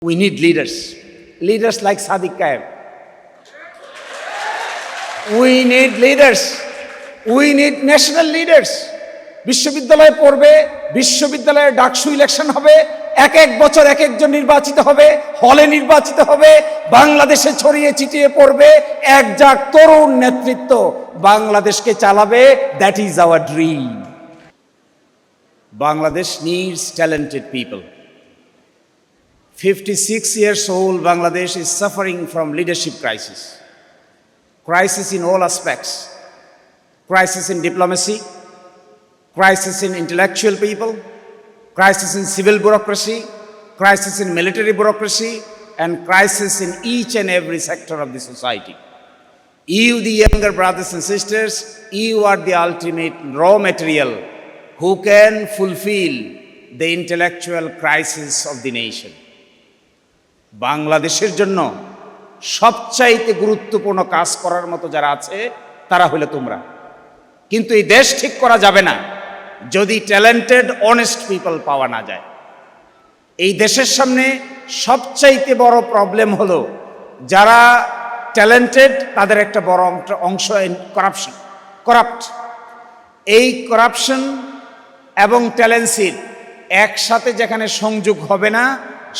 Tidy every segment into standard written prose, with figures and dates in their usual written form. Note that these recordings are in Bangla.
We need leaders. Leaders like Sadiq Kaim. We need leaders. We need national leaders. বিশ্ববিদ্যালয়ে পড়বে, বিশ্ববিদ্যালয়ে ডাকসু ইলেকশন হবে, এক এক বছর এক একজন নির্বাচিত হবে, হলে নির্বাচিত হবে, বাংলাদেশে ছড়িয়ে ছিটিয়ে পড়বে একজাক তরুণ নেতৃত্ব বাংলাদেশকে চালাবে। That is our dream. Bangladesh needs talented people. 56 years old Bangladesh is suffering from leadership crisis. Crisis in all aspects. Crisis in diplomacy, crisis in intellectual people, crisis in civil bureaucracy, crisis in military bureaucracy, and crisis in each and every sector of the society. You, the younger brothers and sisters, you are the ultimate raw material who can fulfill the intellectual crisis of the nation. বাংলাদেশের জন্য সবচাইতে গুরুত্বপূর্ণ কাজ করার মতো যারা আছে তারা হলো তোমরা। কিন্তু এই দেশ ঠিক করা যাবে না যদি ট্যালেন্টেড অনেস্ট পিপল পাওয়া না যায়। এই দেশের সামনে সবচাইতে বড় প্রবলেম হলো যারা ট্যালেন্টেড তাদের একটা বড় অংশ করাপ্ট। এই করাপশন এবং ট্যালেন্সির একসাথে যেখানে সংযোগ হবে না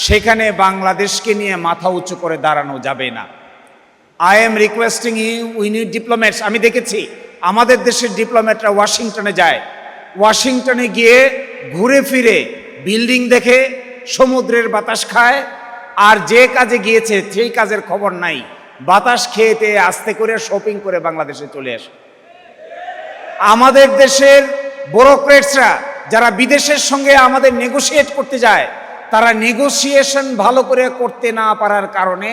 সেখানে বাংলাদেশকে নিয়ে মাথা উঁচু করে দাঁড়ানো যাবে না। I am requesting you, we need diplomats. আমি দেখেছি আমাদের দেশের ডিপ্লোম্যাটরা ওয়াশিংটনে যায়, ওয়াশিংটনে গিয়ে ঘুরে ফিরে বিল্ডিং দেখে, সমুদ্রের বাতাস খায়, আর যে কাজে গিয়েছে সেই কাজের খবর নাই। বাতাস খেয়েতে আস্তে করে শপিং করে বাংলাদেশে চলে আসে। আমাদের দেশের ব্যুরোক্রেটসরা যারা বিদেশের সঙ্গে আমাদের নেগোশিয়েট করতে যায়, তারা নেগোসিয়েশন ভালো করে করতে না পারার কারণে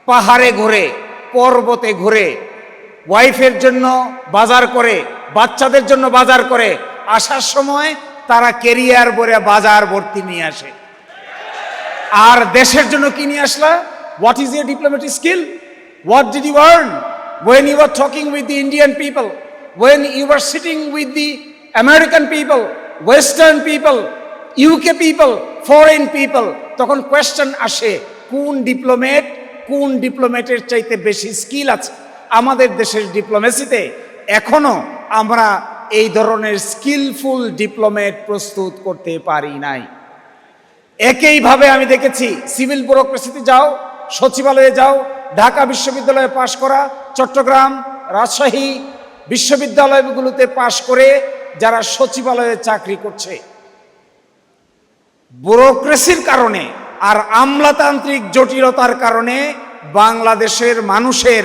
পাহাড়ে ঘুরে, পর্বতে ঘুরে, ওয়াইফের জন্য বাজার করে, বাচ্চাদের জন্য বাজার করে, আসার সময় তারা ক্যারিয়ার ভরে বাজার ভর্তি নিয়ে আসে। আর দেশের জন্য কি নিয়ে আসলা? What is your diplomatic skill? What did you earn when you were talking with the Indian people, when you were sitting with the American people, Western people, UK people, foreign people? তখন কোয়েশ্চেন আসে কোন ডিপ্লোমেটের চাইতে বেশি স্কিল আছে। আমাদের দেশের ডিপ্লোমেসিতে এখনো আমরা এই ধরনের স্কিলফুল ডিপ্লোমেট প্রস্তুত করতে পারি নাই। একইভাবে আমি দেখেছি সিভিল ব্যুরোক্রেসিতে যাও, সচিবালয়ে যাও, ঢাকা বিশ্ববিদ্যালয়ে পাশ করা, চট্টগ্রাম, রাজশাহী বিশ্ববিদ্যালয়গুলোতে পাশ করে যারা সচিবালয়ে চাকরি করছে, ব্যুরোক্রেসির কারণে আর আমলাতান্ত্রিক জটিলতার কারণে বাংলাদেশের মানুষের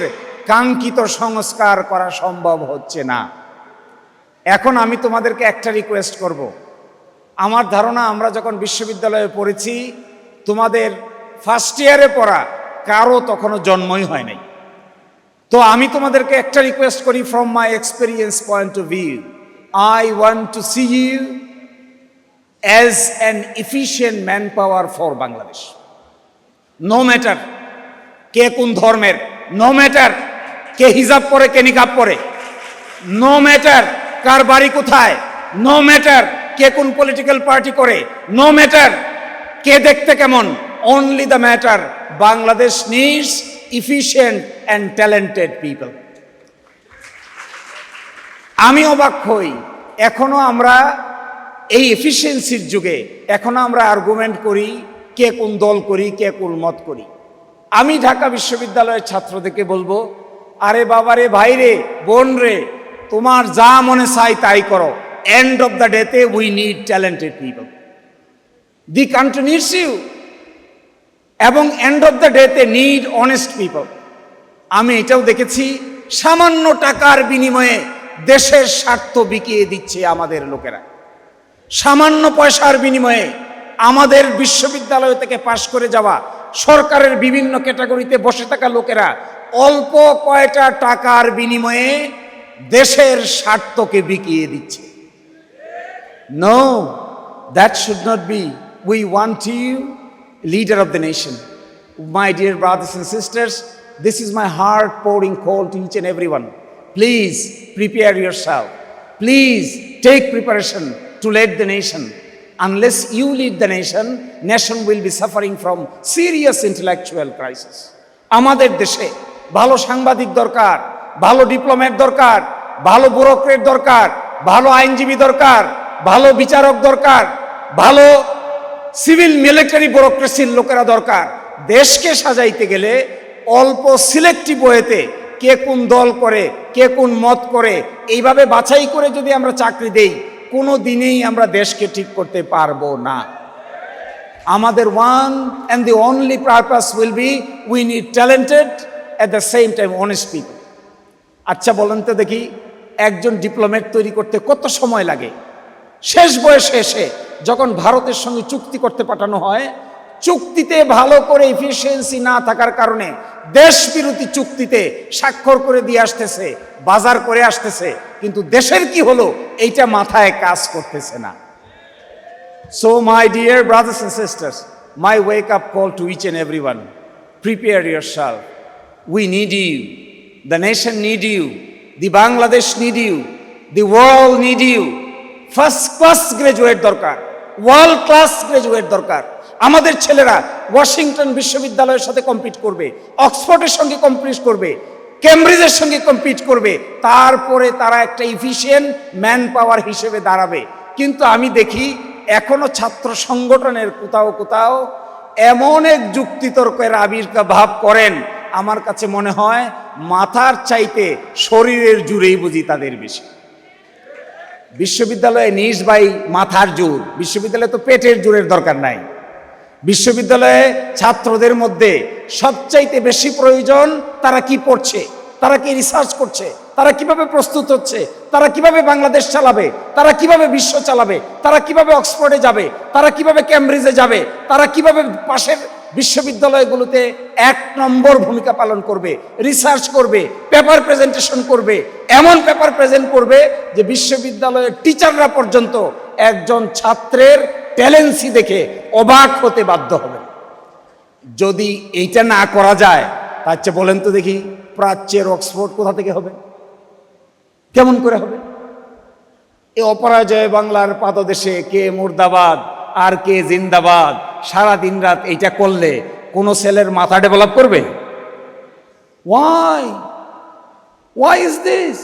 কাঙ্ক্ষিত সংস্কার করা সম্ভব হচ্ছে না। এখন আমি তোমাদেরকে একটা রিকোয়েস্ট করব। আমার ধারণা আমরা যখন বিশ্ববিদ্যালয়ে পড়েছি, তোমাদের ফার্স্ট ইয়ারে পড়া কারো তখনও জন্মই হয় নাই। তো আমি তোমাদেরকে একটা রিকোয়েস্ট করি, from my experience point of view, I want to see you as an efficient manpower for Bangladesh. No matter কে কোন ধর্মের, no matter কে হিজাব পরে কে নিকাব পরে, no matter কার বাড়ি কোথায়, no matter কে কোন পলিটিক্যাল পার্টি করে, no matter কে দেখতে কেমন, only the matter Bangladesh needs efficient and talented people. আমি অবাক হই এখনো আমরা এই এফিসিয়েন্সির যুগে এখনো আমরা আর্গুমেন্ট করি কে কোন দল করি, কে কোন মত করি। আমি ঢাকা বিশ্ববিদ্যালয়ের ছাত্রদেরকে বলবো, আরে বাবারে, ভাইরে, বোন রে, তোমার যা মনে চাই তাই করো। এন্ড অফ দ্য ডেতে we need talented people. The country needs you, এবং এন্ড অফ দ্য ডেতে নিড অনেস্ট পিপল। আমি এটাও দেখেছি সামান্য টাকার বিনিময়ে দেশের স্বার্থ বিকিয়ে দিচ্ছে আমাদের লোকেরা। সামান্য পয়সার বিনিময়ে আমাদের বিশ্ববিদ্যালয় থেকে পাশ করে যাওয়া সরকারের বিভিন্ন ক্যাটাগরিতে বসে থাকা লোকেরা অল্প কয়টা টাকার বিনিময়ে দেশের স্বার্থকে বিকিয়ে দিচ্ছে। No, that should not be. We want you leader of the nation. My dear brothers and sisters, this is my heart pouring call to each and everyone. Please prepare yourself. Please take preparation to lead the nation. Unless you lead the nation will be suffering from serious intellectual crisis. আমাদের দেশে ভালো সাংবাদিক দরকার, ভালো ডিপ্লোম্যাট দরকার, ভালো ব্যুরোক্রেট দরকার, ভালো আইনজীবী দরকার, ভালো বিচারক দরকার, ভালো সিভিল মিলিটারি ব্যুরোক্রেসির লোকেরা দরকার। দেশকে সাজাইতে গেলে অল্প সিলেক্টিভ ওয়েতে কে কোন দল করে, কে কোন মত করে, এইভাবে বাছাই করে যদি আমরা চাকরি দেই, কোনো দিনেই আমরা দেশকে ঠিক করতে পারবো না। আমাদের one and the only purpose will be we need talented at the same time honest people. আচ্ছা বলেন তো দেখি, একজন ডিপ্লোম্যাট তৈরি করতে কত সময় লাগে? শেষ বয়সে এসে যখন ভারতের সঙ্গে চুক্তি করতে পাঠানো হয়, চুক্তিতে ভালো করে এফিসিয়েন্সি না থাকার কারণে দেশ বিরোধী চুক্তিতে স্বাক্ষর করে দিয়ে আসতেছে, বাজার করে আসতেছে, কিন্তু দেশের কি হলো এইটা মাথায় কাজ করতেছে না। So my dear brothers and sisters, my wake up call to each and everyone, prepare yourself. We need you. The nation need you. The Bangladesh need you. The world need you. First class graduate দরকার, ওয়ার্ল্ড ক্লাস গ্রাজুয়েট দরকার। আমাদের ছেলেরা ওয়াশিংটন বিশ্ববিদ্যালয়ের সাথে কম্পিট করবে, অক্সফোর্ডের সঙ্গে কম্পিট করবে, কেমব্রিজের সঙ্গে কম্পিট করবে, তারপরে তারা একটা এফিশিয়েন্ট ম্যান পাওয়ার হিসেবে দাঁড়াবে। কিন্তু আমি দেখি এখনো ছাত্র সংগঠনের কোথাও কোথাও এমন এক যুক্তিতর্কের আবির্ভাব করেন, আমার কাছে মনে হয় মাথার চাইতে শরীরের জোরেই বুঝি তাদের বেশি। বিশ্ববিদ্যালয়ে নিজ বাই মাথার জোর, বিশ্ববিদ্যালয়ে তো পেটের জোরের দরকার নাই। বিশ্ববিদ্যালয়ে ছাত্রদের মধ্যে সবচাইতে বেশি প্রয়োজন তারা কি পড়ছে, তারা কি রিসার্চ করছে, তারা কিভাবে প্রস্তুত হচ্ছে, তারা কিভাবে বাংলাদেশ চালাবে, তারা কিভাবে বিশ্ব চালাবে, তারা কিভাবে অক্সফোর্ডে যাবে, তারা কিভাবে ক্যামব্রিজে যাবে, তারা কিভাবে পাশের বিশ্ববিদ্যালয়গুলোতে 1 নম্বর ভূমিকা পালন করবে, রিসার্চ করবে, পেপার প্রেজেন্টেশন করবে, এমন পেপার প্রেজেন্ট করবে যে বিশ্ববিদ্যালয়ের টিচাররা পর্যন্ত একজন ছাত্রের ট্যালেন্সি দেখে অবাক হতে বাধ্য হবে। যদি এইটা না করা যায়, তার চেয়ে বলেন তো দেখি প্রাচ্যের অক্সফোর্ড কোথা থেকে হবে, কেমন করে হবে? এই অপরাজয় বাংলার পাদদেশে কে মুর্দাবাদ আর কে জিন্দাবাদ, সারা দিন রাত এইটা করলে কোনো ছেলের মাথা ডেভেলপ করবে? Why is this?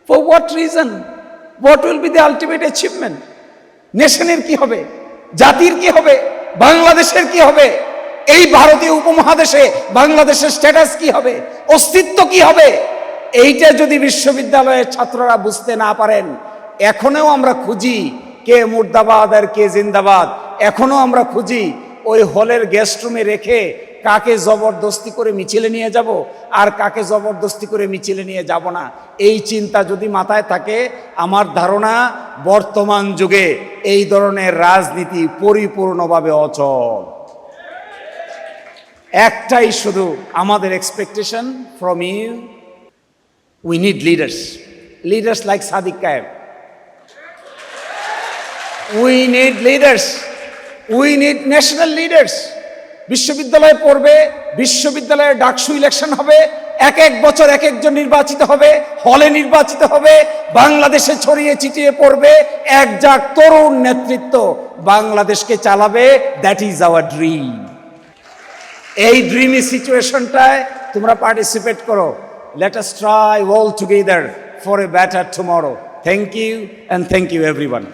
For what reason? What will be the ultimate achievement? নেশনের কি হবে, জাতির কি হবে, বাংলাদেশের কি হবে, এই ভারতীয় উপমহাদেশে বাংলাদেশের স্ট্যাটাস কি হবে, অস্তিত্ব কি হবে? এইটা যদি বিশ্ববিদ্যালয়ের ছাত্ররা বুঝতে না পারেন, এখনো আমরা খুঁজি কে মুর্দাবাদ আর কে জিন্দাবাদ, এখনো আমরা খুঁজি ওই হলের গেস্ট রুমে রেখে কাকে জবরদস্তি করে মিছিলে নিয়ে যাব আর কাকে জবরদস্তি করে মিছিলে নিয়ে যাব না। এই চিন্তা যদি মাথায় থাকে, আমার ধারণা বর্তমান যুগে এই ধরনের রাজনীতি পরিপূর্ণভাবে অচল। একটাই শুধু আমাদের expectation from you, we need leaders like Sadiq Kayem. We need leaders, we need national leaders. বিশ্ববিদ্যালয়ে পড়বে, বিশ্ববিদ্যালয়ে ডাকসু ইলেকশন হবে, এক বছর এক একজন নির্বাচিত হবে, হলে নির্বাচিত হবে, বাংলাদেশে ছড়িয়ে ছিটিয়ে পড়বে একজাক তরুণ নেতৃত্ব, বাংলাদেশকে চালাবে। That is our dream. এই ড্রিমি সিচুয়েশনটায় তোমরা পার্টিসিপেট করো। Let us try all together for a better tomorrow. Thank you and thank you everyone.